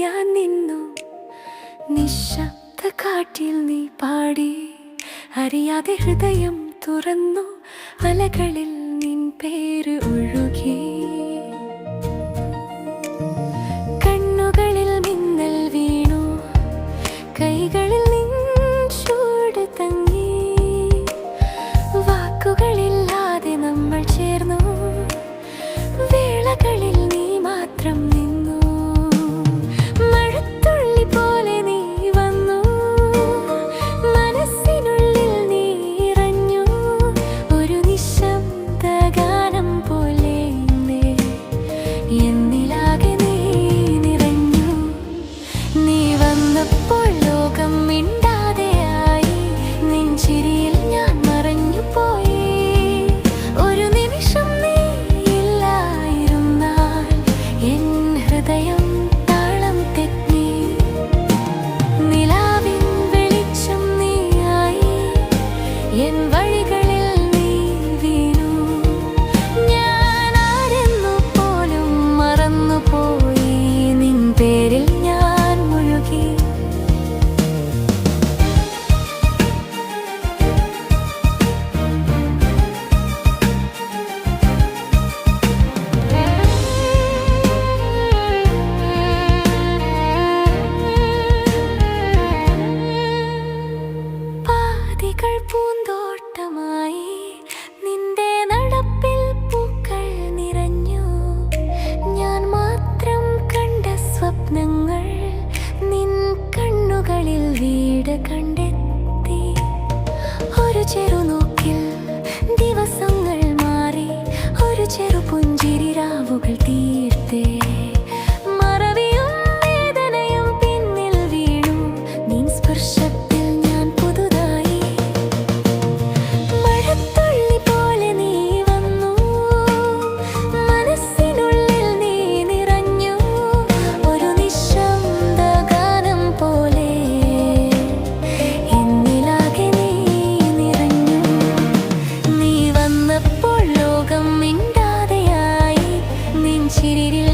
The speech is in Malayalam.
ഞാൻ നിന്നു. നിശബ്ദ കാറ്റിൽ നീ പാടി, അറിയാതെ ഹൃദയം തുറന്നു. അലകളിൽ നിൻ പേര് ഒഴുകി. കണ്ണുകളിൽ മിന്നൽ വീണു, കൈകളിൽ നിൻ ചൂട് തങ്ങി. വാക്കുകളില്ലാതെ നമ്മൾ ചേർന്നു, വേളകളിൽ നീ മാത്രം നിന്നു. മഴത്തുള്ളി പോലെ നീ വന്നു, മനസ്സിനുള്ളിൽ നീറഞ്ഞു. ഒരു നിശബ്ദ ഗാനം പോലെ എന്നിലാകെ നീ നിറഞ്ഞു. നീ വന്നപ്പോൾ ലോകം മിണ്ടാതെയായി, നിൻ ചിരിയിൽ ഞാൻ മറഞ്ഞു പോയി. ഒരു നിമിഷം നീ ഇല്ലായിരുന്നാൽ എൻ ഹൃദയം താളം തെറ്റി. നിലാവിൻ വെളിച്ചം നീയായി, എൻ വഴികളിൽ നീ വീണു. ഞാൻ ആരെന്നു പോലും മറന്നുപോയി, നിൻ പേരിൽ ഞാൻ മുഴുകി. പാതികൾ പൂന്തോട്ടമായി, നിന്റെ നടപ്പിൽ പൂക്കൾ നിറഞ്ഞു. ഞാൻ മാത്രം കണ്ട സ്വപ്നങ്ങൾ നിൻ കണ്ണുകളിൽ വീട് കണ്ടെത്തി. ഒരു ചെറുനോക്കിൽ ദിവസങ്ങൾ മാറി, ഒരു ചെറു പുഞ്ചിരി രാവുകൾ തീർത്തേ. മറവിയും വേദനയും പിന്നിൽ വീണു, നിൻ സ്പർശത്തിൽ ഞാൻ പുതുതായി. മഴത്തുള്ളി പോലെ നീ വന്നു, മനസ്സിനുള്ളിൽ നീ നിറഞ്ഞു. ഒരു നിശബ്ദ ഗാനം പോലെ എന്നിലാകെ നീ നിറഞ്ഞു. നീ വന്നപ്പോൾ ലോകം മിണ്ടാതെയായി, നിൻ ചിരിയിൽ